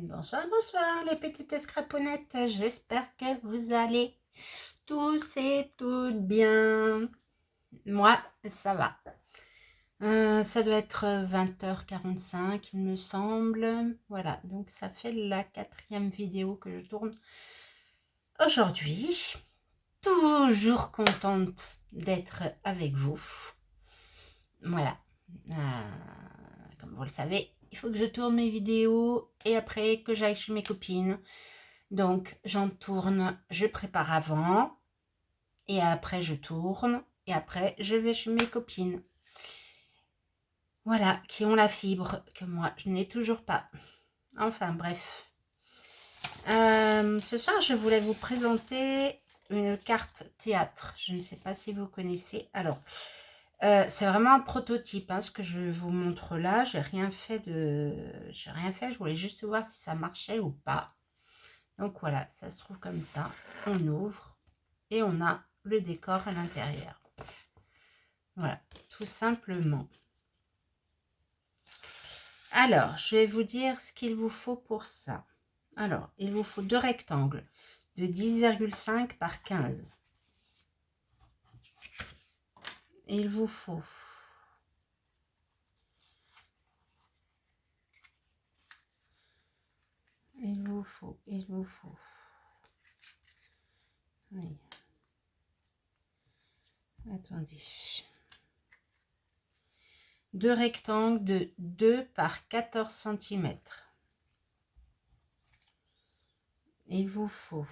Bonsoir, bonsoir les petites scraponnettes, j'espère que vous allez tous et toutes bien. Moi, ça va. Ça doit être 20h45, il me semble. Voilà, donc ça fait la 4e vidéo que je tourne aujourd'hui. Toujours contente d'être avec vous. Voilà. Comme vous le savez, il faut que je tourne mes vidéos et après que j'aille chez mes copines. Donc, j'en tourne, je prépare avant, et après je tourne, et après je vais chez mes copines. Voilà, qui ont la fibre que moi, je n'ai toujours pas. Enfin, bref. Ce soir, je voulais vous présenter une carte théâtre. Je ne sais pas si vous connaissez. Alors, c'est vraiment un prototype, hein, ce que je vous montre là. J'ai rien fait. Je voulais juste voir si ça marchait ou pas. Donc voilà, ça se trouve comme ça. On ouvre et on a le décor à l'intérieur. Voilà, tout simplement. Alors, je vais vous dire ce qu'il vous faut pour ça. Alors, il vous faut 2 rectangles de 10,5 par 15. Il vous faut oui. Attendez. 2 rectangles de 2 par 14 cm. Il vous faut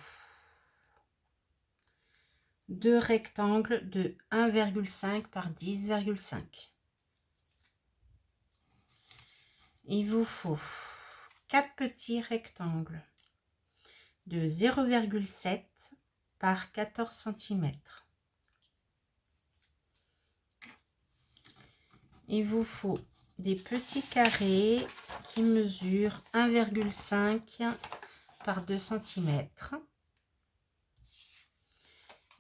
2 rectangles de 1,5 par 10,5. Il vous faut 4 petits rectangles de 0,7 par 14 cm. Il vous faut des petits carrés qui mesurent 1,5 par 2 cm.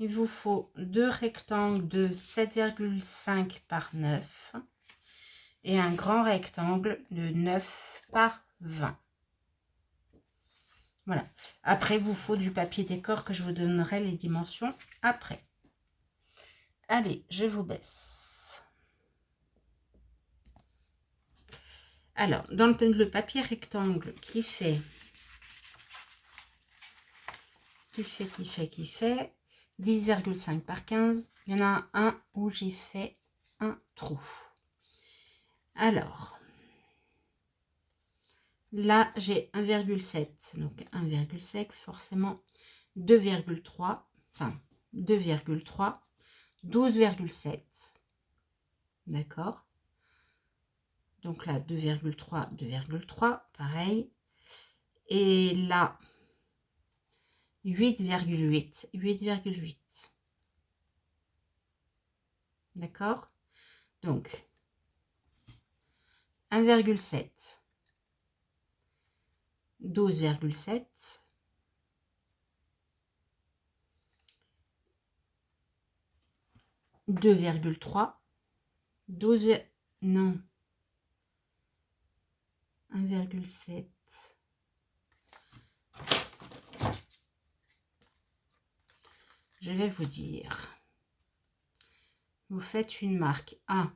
Il vous faut 2 rectangles de 7,5 par 9 et un grand rectangle de 9 par 20. Voilà. Après, il vous faut du papier décor que je vous donnerai les dimensions après. Allez, je vous baisse. Alors, dans le papier rectangle qui fait 10,5 par 15, il y en a un où j'ai fait un trou. Alors, là, j'ai 1,7. Donc, 1,7, forcément, 2,3. Enfin, 2,3. 12,7. D'accord. Donc là, 2,3, 2,3, pareil. Et là, 8,8, 8,8. D'accord. Donc, 1,7, 12,7, 2,3, 12, non, 1,7. Je vais vous dire. Vous faites une marque 1,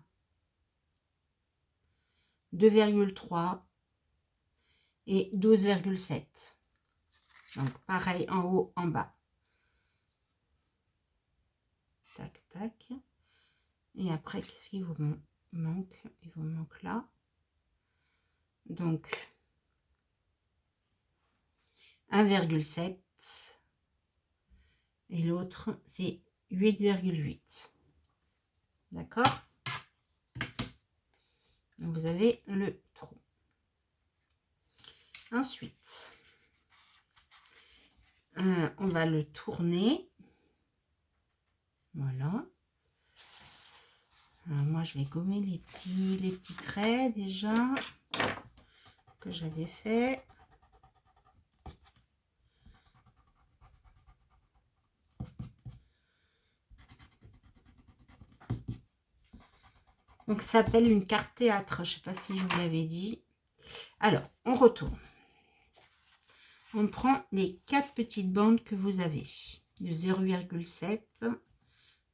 2,3 et 12,7. Donc, pareil en haut, en bas. Tac, tac. Et après, qu'est-ce qu'il vous manque? Il vous manque là. Donc, 1,7. Et l'autre, c'est 8,8. D'accord? Vous avez le trou. Ensuite, on va le tourner. Voilà. Alors moi, je vais gommer les petits traits déjà que j'avais fait. Donc, ça s'appelle une carte théâtre. Je ne sais pas si je vous l'avais dit. Alors, on retourne. on prend les 4 petites bandes que vous avez. De 0,7,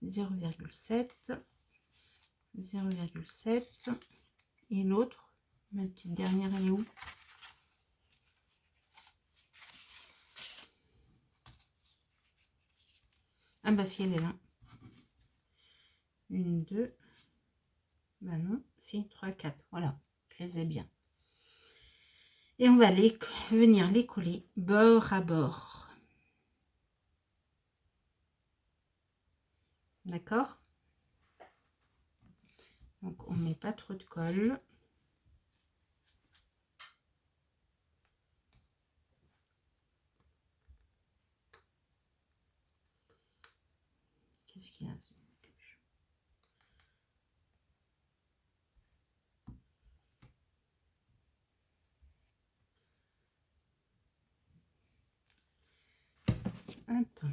0,7, 0,7. Et l'autre, ma petite dernière, elle est où? Ah bah si, elle est là. 1, 2. Bah non, si, 3, 4. Voilà, je les ai bien. Et on va venir les coller bord à bord. D'accord? Donc on met pas trop de colle. Qu'est-ce qu'il y a? Hop.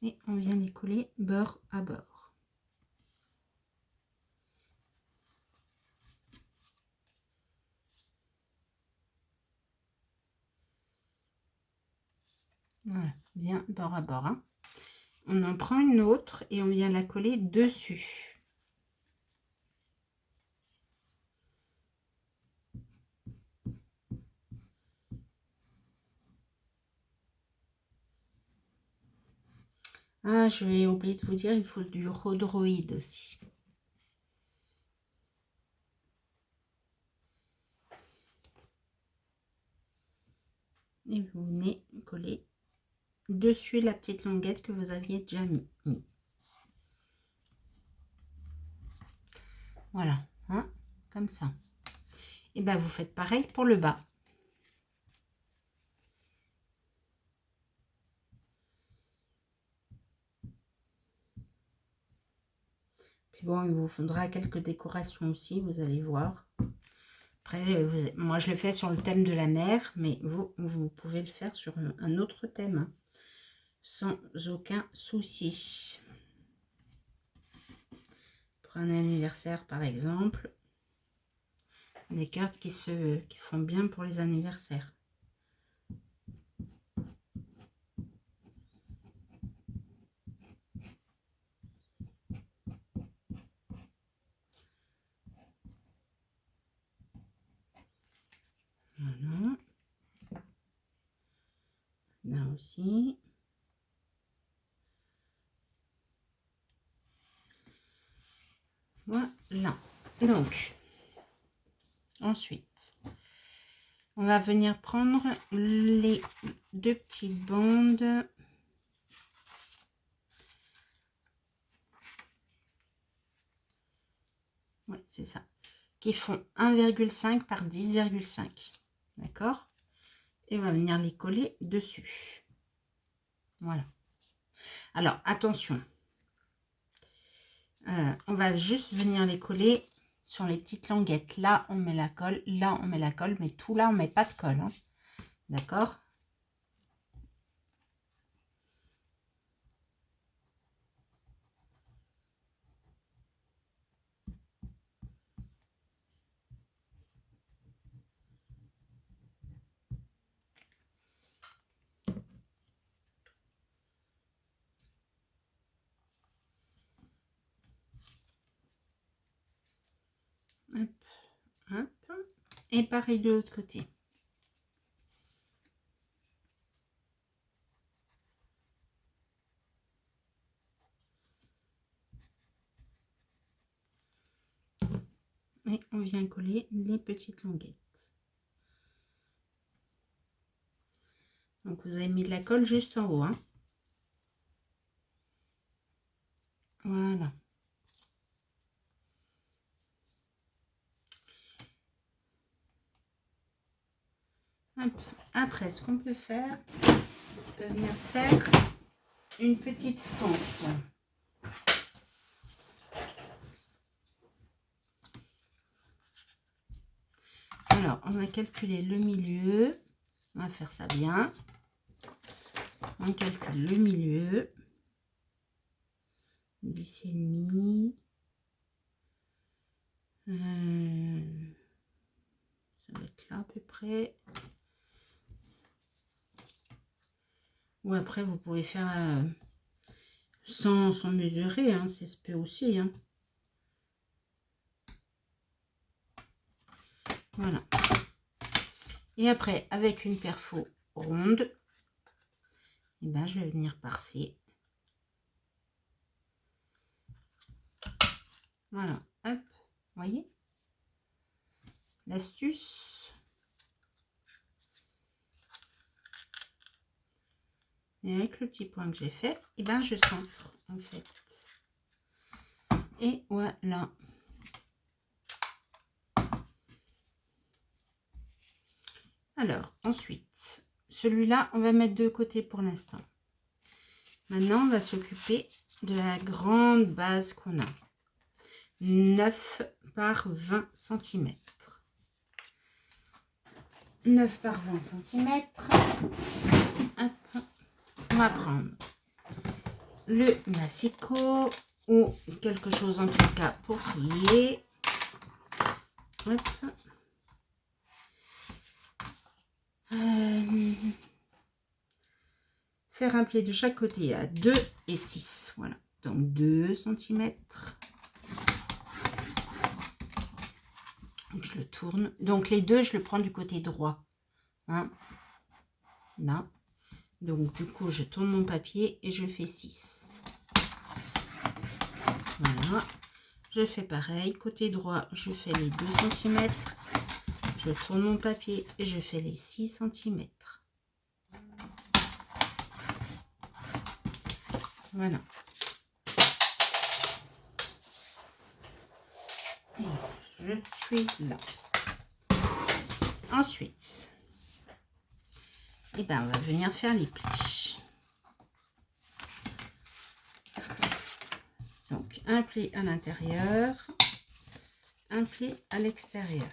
Et on vient les coller bord à bord. Voilà, bien bord à bord. Hein. On en prend une autre et on vient la coller dessus. Ah, je vais oublier de vous dire, il faut du rhodroïde aussi. Et vous venez coller dessus la petite languette que vous aviez déjà mis. Voilà, hein, comme ça. Et ben vous faites pareil pour le bas. Puis bon, il vous faudra quelques décorations aussi, vous allez voir. Après, moi je le fais sur le thème de la mer, mais vous pouvez le faire sur un autre thème, hein, sans aucun souci. Pour un anniversaire par exemple, des cartes qui font bien pour les anniversaires. Voilà. Là aussi. Voilà. Donc, ensuite, on va venir prendre les 2 petites bandes. Ouais, c'est ça. Qui font 1,5 par 10,5. D'accord? Et on va venir les coller dessus. Voilà. Alors, attention. On va juste venir les coller sur les petites languettes. Là, on met la colle. Là, on met la colle. Mais tout là, on met pas de colle. Hein. D'accord? Hop, hop. Et pareil de l'autre côté. Et on vient coller les petites languettes. Donc, vous avez mis de la colle juste en haut. Hein. Voilà. Hop. Après, ce qu'on peut faire, on peut venir faire une petite fente. Alors, on va calculer le milieu. On va faire ça bien. On calcule le milieu. 10,5. Ça va être là à peu près. Ou après, vous pouvez faire sans mesurer, hein, ça se peut aussi. Hein. Voilà. Et après, avec une perfo ronde, et ben, je vais venir passer. Voilà, hop, voyez l'astuce. Et avec le petit point que j'ai fait, et ben, je centre en fait. Et voilà. Alors, ensuite, celui-là, on va mettre de côté pour l'instant. Maintenant, on va s'occuper de la grande base qu'on a. 9 par 20 cm. 9 par 20 cm. Hop. On va prendre le massicot ou quelque chose en tout cas pour plier. Hop. Faire un pli de chaque côté à 2 et 6. Voilà. Donc 2 cm. Donc je le tourne. Donc les deux, je le prends du côté droit. Hein. Là. Donc du coup, je tourne mon papier et je fais 6. Voilà. Je fais pareil. Côté droit, je fais les 2 cm. Je tourne mon papier et je fais les 6 cm. Voilà. Et je suis là. Ensuite, eh ben, on va venir faire les plis. Donc, un pli à l'intérieur, un pli à l'extérieur.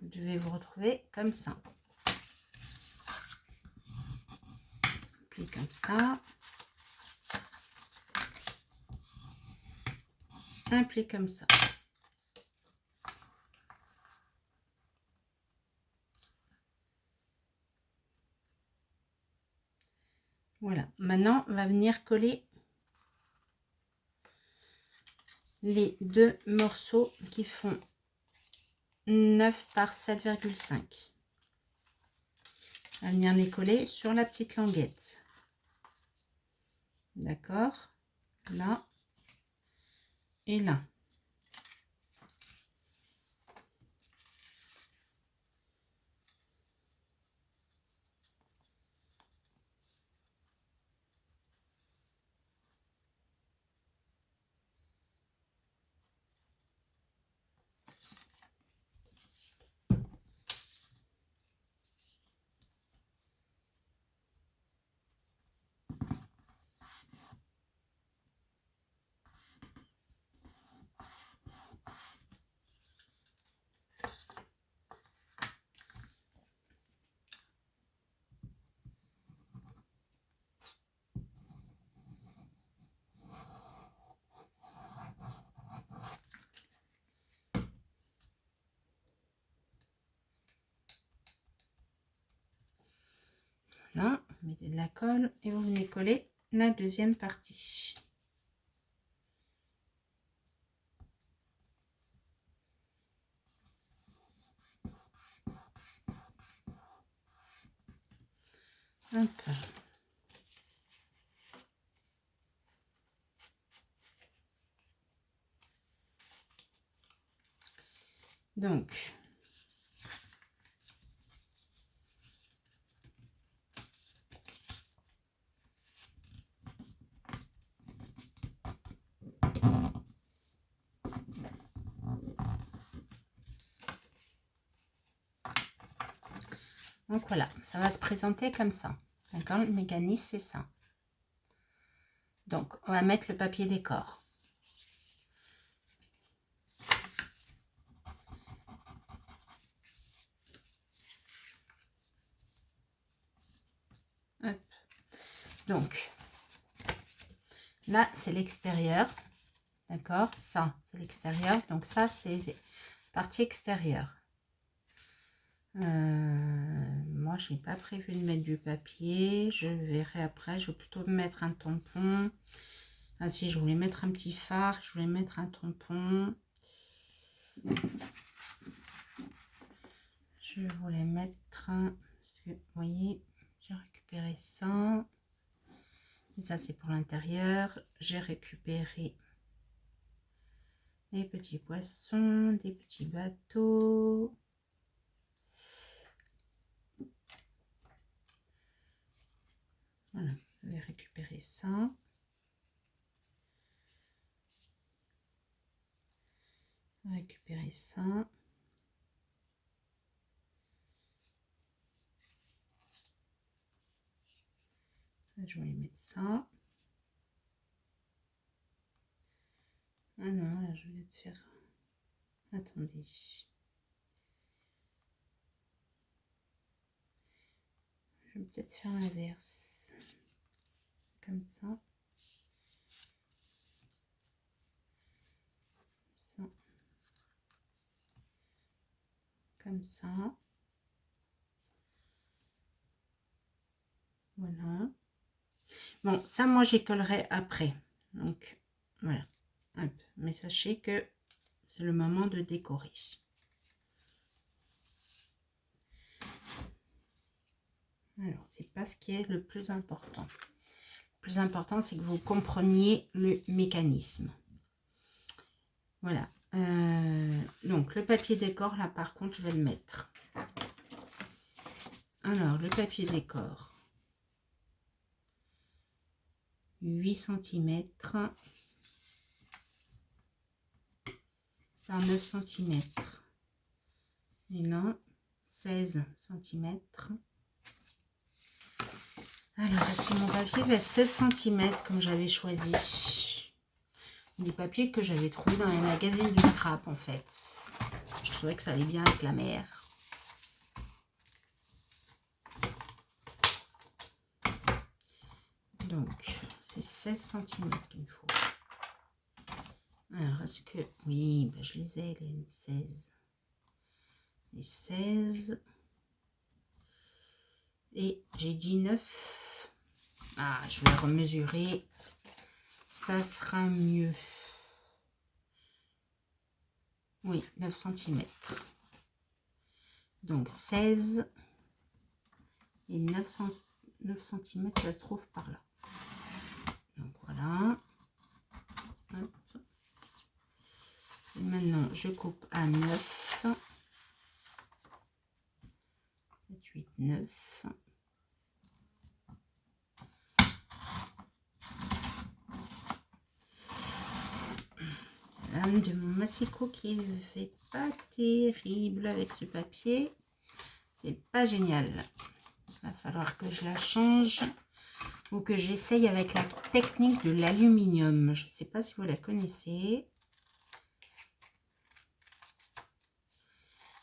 Vous devez vous retrouver comme ça. Pli comme ça. Un pli comme ça. Voilà. Maintenant, on va venir coller les deux morceaux qui font 9 par 7,5. On va venir les coller sur la petite languette. D'accord? Là et là. Là, vous mettez de la colle et vous venez coller la deuxième partie. Hop. Donc, voilà, ça va se présenter comme ça. D'accord? Le mécanisme, c'est ça. Donc, on va mettre le papier décor. Hop. Donc, Là, c'est l'extérieur. D'accord? Ça, c'est l'extérieur. Donc ça, c'est partie extérieure. Moi, je n'ai pas prévu de mettre du papier. Je verrai après. Je vais plutôt mettre un tampon. Ah si, je voulais mettre un petit phare. Je voulais mettre un tampon. Je voulais mettre un... Parce que, vous voyez, j'ai récupéré ça. Et ça, c'est pour l'intérieur. J'ai récupéré des petits poissons, des petits bateaux. Voilà, je vais récupérer ça. Récupérer ça. Je vais mettre ça. Ah non, là je vais te faire... Attendez. Je vais peut-être faire l'inverse. Comme ça. Ça. Comme ça. Voilà. Bon, ça, moi, j'écollerai après. Donc, voilà. Hop. Mais sachez que c'est le moment de décorer. Alors, c'est pas ce qui est le plus important. Le plus important, c'est que vous compreniez le mécanisme. Voilà. Donc, le papier décor, là, par contre, je vais le mettre. Alors, le papier décor. 8 cm par 9 cm. Et là, 16 cm. Alors, est-ce que mon papier fait 16 cm comme j'avais choisi? Des papiers que j'avais trouvé dans les magazines du scrap, en fait. Je trouvais que ça allait bien avec la mer. Donc, c'est 16 cm qu'il me faut. Alors, est-ce que... Oui, ben, je les ai, les 16. Les 16. Et j'ai dit 9. Ah, je vais remesurer. Ça sera mieux. Oui, 9 cm. Donc 16 et 9 cm, ça se trouve par là. Donc voilà. Hop. Et maintenant, je coupe à 9. 7, 8, 9. Lame de mon massicot qui ne fait pas terrible avec ce papier. C'est pas génial. Il va falloir que je la change ou que j'essaye avec la technique de l'aluminium. Je ne sais pas si vous la connaissez.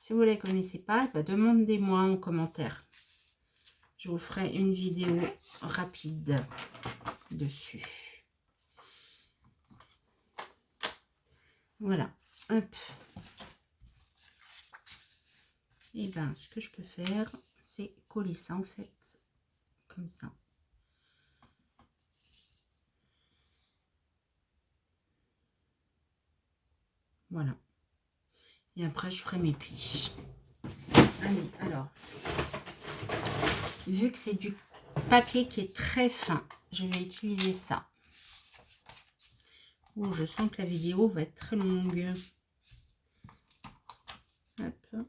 Si vous ne la connaissez pas, bah demandez-moi en commentaire. Je vous ferai une vidéo rapide dessus. Voilà. Hop. Et ben, ce que je peux faire, c'est coller ça en fait, comme ça. Voilà. Et après, je ferai mes plis. Allez, alors, vu que c'est du papier qui est très fin, je vais utiliser ça. Oh, je sens que la vidéo va être très longue. Hop, hop.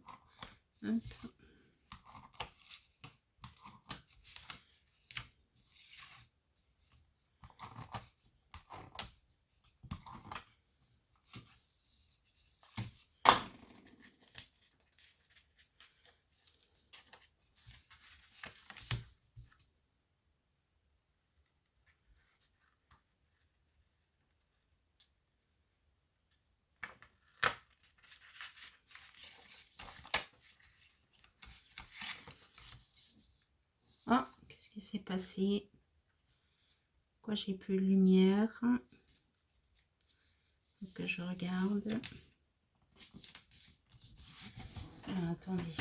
Ah, qu'est-ce qui s'est passé? pourquoi j'ai plus de lumière. Faut que je regarde. Alors, attendez.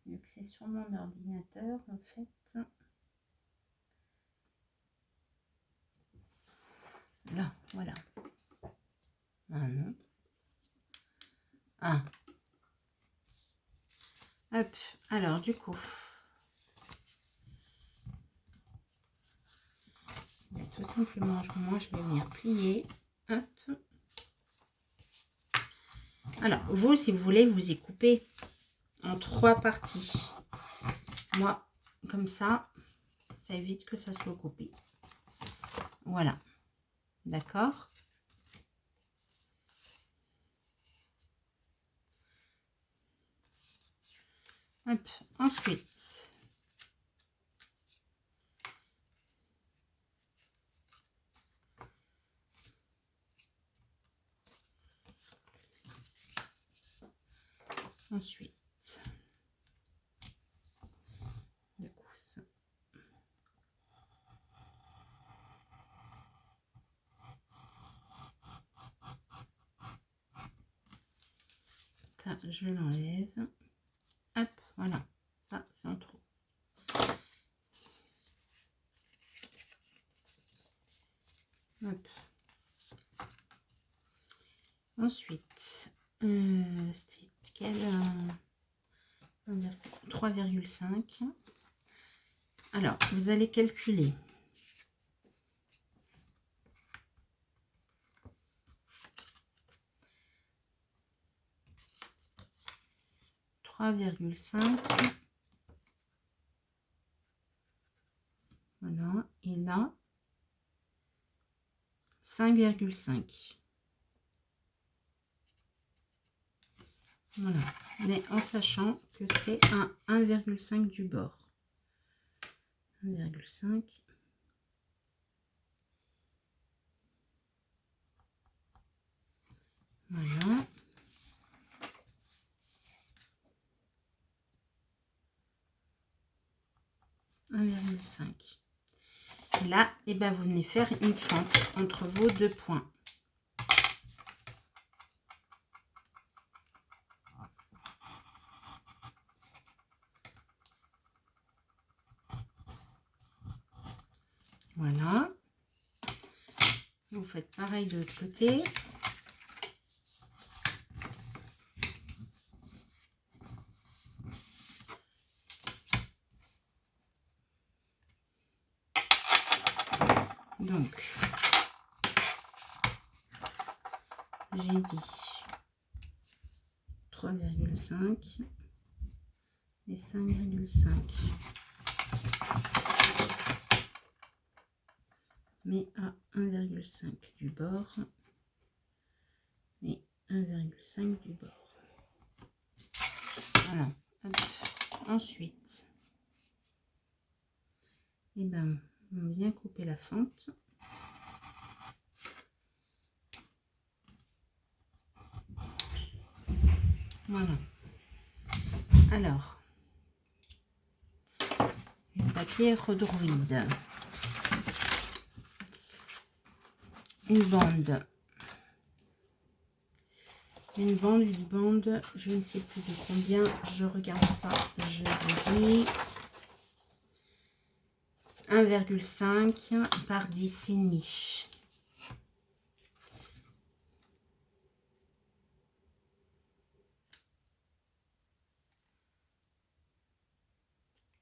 Vu que c'est sur mon ordinateur, en fait. Là, voilà. Ah non. Ah. Hop. Alors, du coup. Tout simplement, moi, je vais venir plier. Hop. Alors, vous, si vous voulez, vous y coupez en 3 parties. Moi, comme ça évite que ça soit coupé. Voilà. D'accord? Hop. Ensuite, du coup, ça. Ça, je l'enlève. Hop, voilà. Ça, c'est en trop. Hop. Ensuite, c'est quel 3,5. Alors, vous allez calculer. Voilà, et là 5,5. Voilà, mais en sachant que c'est un 1,5 du bord. 1,5. Voilà. Là, et ben, vous venez faire une fente entre vos 2 points. Voilà. Vous faites pareil de l'autre côté. Donc, j'ai dit 3,5 et 5,5. Mais à 1,5 du bord et 1,5 du bord. Voilà. Hop. Ensuite, et ben, on vient couper la fente. Voilà. Alors, le papier Rodroid. Une bande, je ne sais plus de combien, je regarde ça, je vous dis 1,5 par 10,5.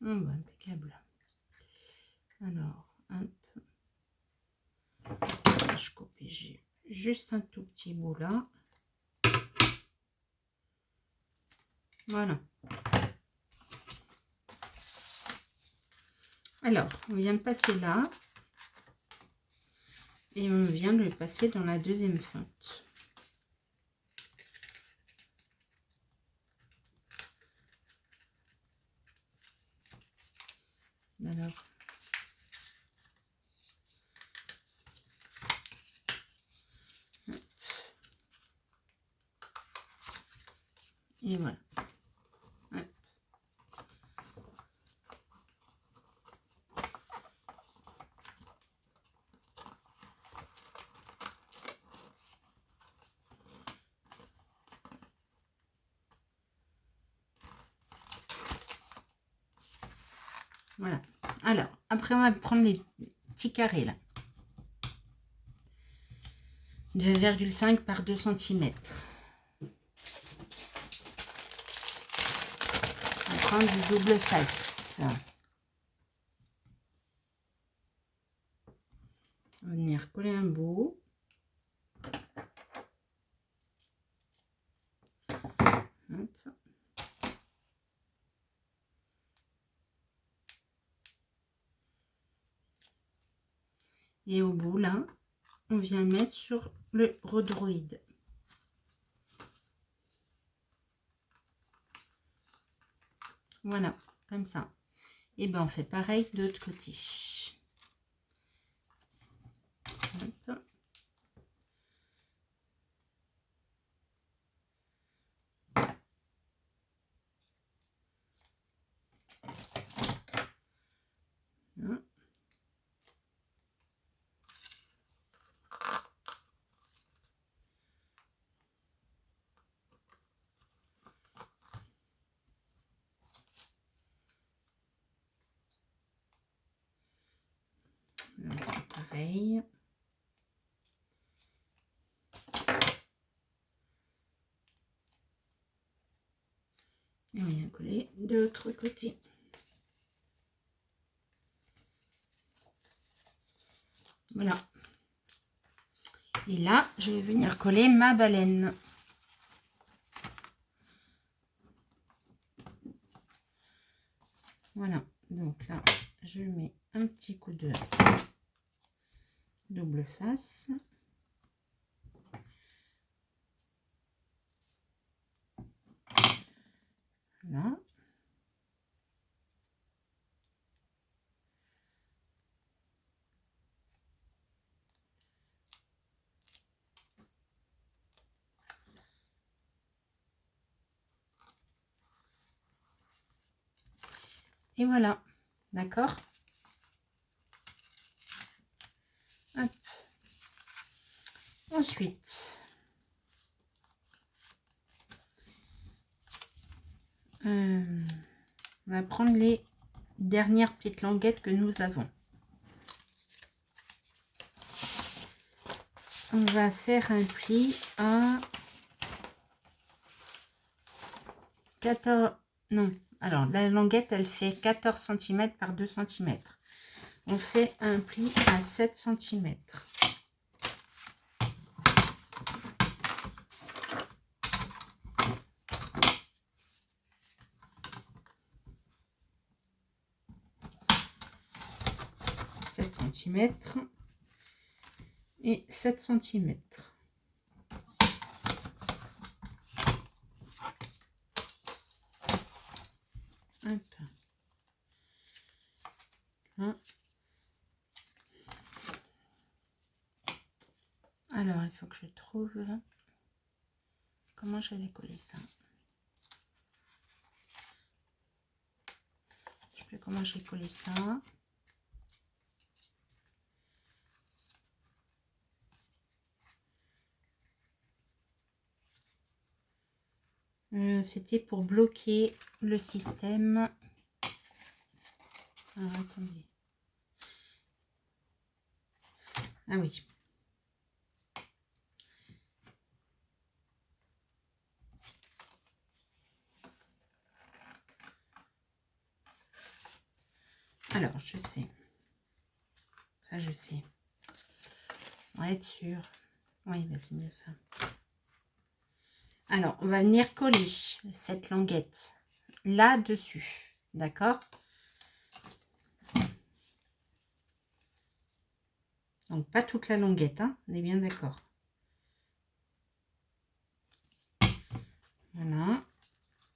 Impeccable. Alors, un peu, je copie, j'ai juste un tout petit bout là. Voilà. Alors, on vient de passer là. Et on vient de le passer dans la deuxième fente. Alors, et voilà. Voilà. Alors, après, on va prendre les petits carrés, là. De 1,5 par 2 cm. On va prendre du double face. On va venir coller un bout. Hop. Et au bout, là, on vient le mettre sur le rhodoroïde. Voilà, comme ça. Et ben on fait pareil de l'autre côté. Hop. Voilà. Donc, pareil. Et on vient coller de l'autre côté. Voilà. Et là, je vais venir coller ma baleine. Voilà. Donc là, je mets un petit coup de double face. Voilà. Et voilà. D'accord? Hop. Ensuite, on va prendre les dernières petites languettes que nous avons. On va faire un pli à 14... Non, alors la languette, elle fait 14 cm par 2 cm. On fait un pli à 7 cm. Et 7 cm. Hop. Là. Alors, il faut que je trouve comment j'allais coller ça. Je sais plus comment j'ai collé ça. C'était pour bloquer le système. Alors, attendez. Ah oui. Alors, je sais. Ça, je sais. On va être sûr. Oui, bah, c'est bien ça. Alors, on va venir coller cette languette là-dessus. D'accord? Donc, pas toute la languette, hein, on est bien d'accord. Voilà.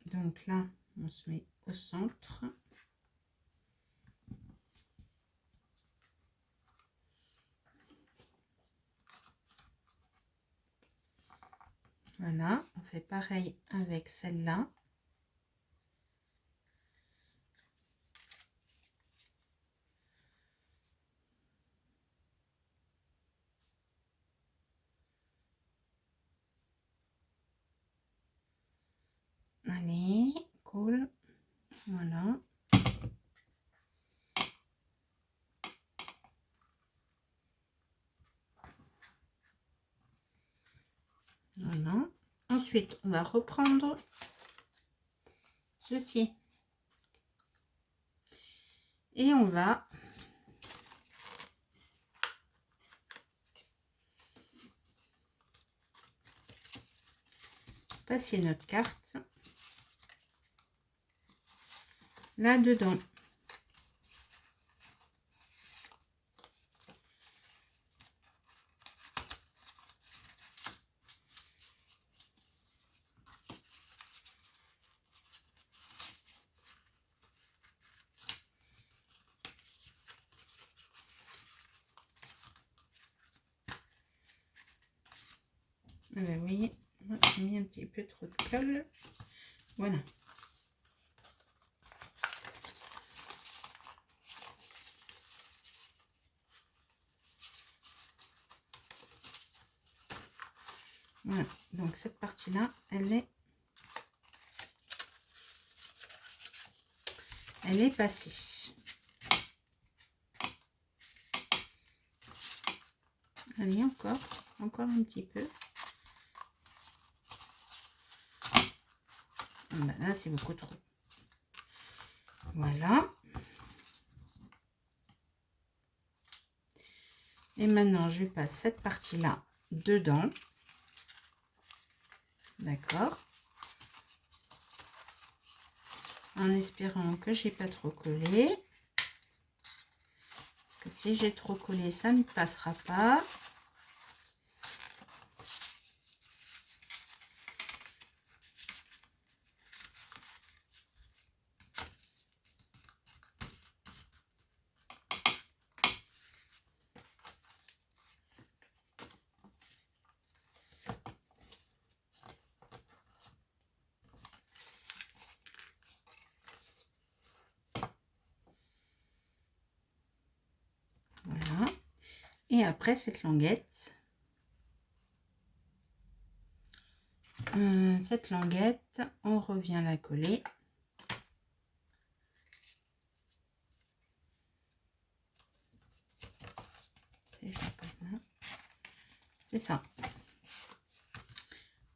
Donc là, on se met au centre. Voilà, on fait pareil avec celle-là. Allez, cool. Voilà. Ensuite, on va reprendre ceci. Et on va passer notre carte là-dedans. Vous voyez, j'ai mis un petit peu trop de colle. Voilà. Voilà, donc cette partie-là, elle est passée. Allez, encore un petit peu. Ben là, c'est beaucoup trop. Voilà. Et maintenant, je passe cette partie-là dedans. D'accord. En espérant que j'ai pas trop collé. Parce que si j'ai trop collé, ça ne passera pas. Voilà. Et après cette languette, on revient la coller. C'est ça.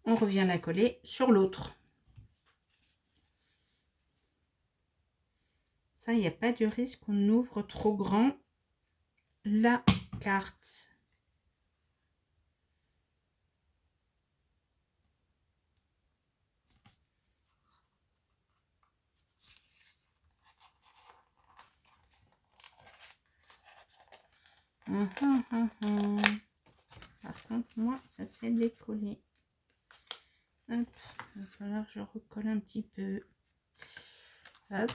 On revient la coller sur l'autre. Ça, il n'y a pas de risque qu'on ouvre trop grand la carte. Par contre, moi, ça s'est décollé. Hop, il va falloir que je recolle un petit peu. Hop.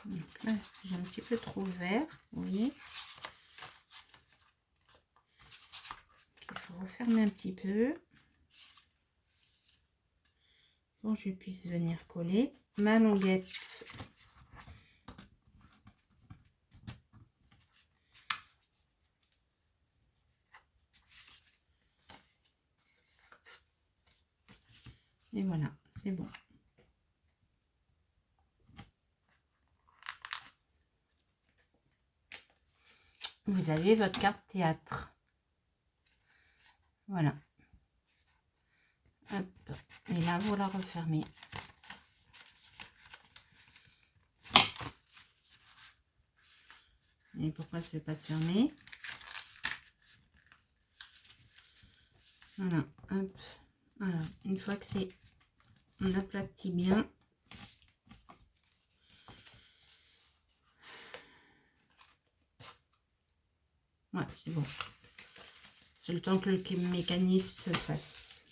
Donc là, j'ai un petit peu trop vert, vous voyez. Il faut refermer un petit peu pour que je puisse venir coller ma languette. Et voilà, c'est bon. Vous avez votre carte théâtre. Voilà. Hop. Et là, vous la refermez. Et pourquoi ça ne veut pas se fermer? Voilà. Hop. Voilà. Une fois que c'est... On aplatit bien. Ouais, c'est bon. C'est le temps que le mécanisme se fasse.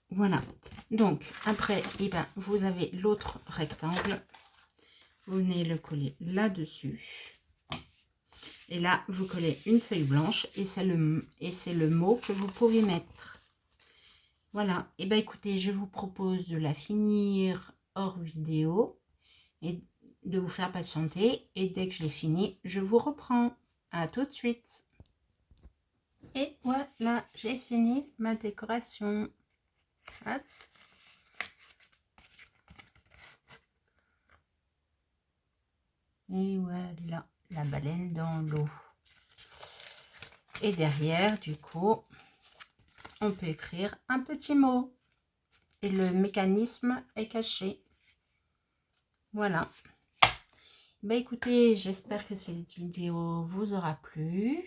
Voilà. Donc, après, eh ben, vous avez l'autre rectangle. Vous venez le coller là-dessus. Et là, vous collez une feuille blanche et c'est le mot que vous pouvez mettre. Voilà. Et ben écoutez, je vous propose de la finir hors vidéo et de vous faire patienter. Et dès que je l'ai fini, je vous reprends. À tout de suite. Et voilà, j'ai fini ma décoration. Hop. Et voilà, la baleine dans l'eau. Et derrière, du coup, on peut écrire un petit mot. Et le mécanisme est caché. Voilà. Bah écoutez, j'espère que cette vidéo vous aura plu.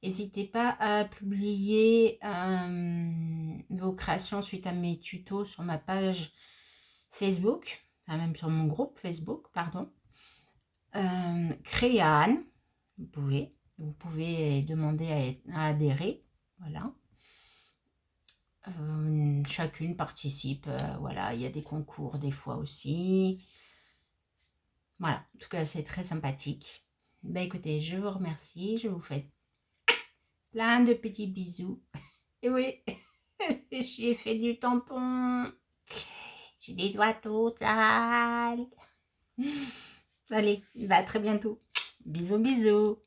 N'hésitez pas à publier vos créations suite à mes tutos sur ma page Facebook, enfin même sur mon groupe Facebook, pardon. Créane, vous pouvez demander à adhérer, voilà. Chacune participe, voilà, il y a des concours des fois aussi. Voilà, en tout cas c'est très sympathique. Ben écoutez, je vous remercie, je vous fais plein de petits bisous. Et oui, j'ai fait du tampon. J'ai les doigts tout sales. Allez, à très bientôt. Bisous, bisous.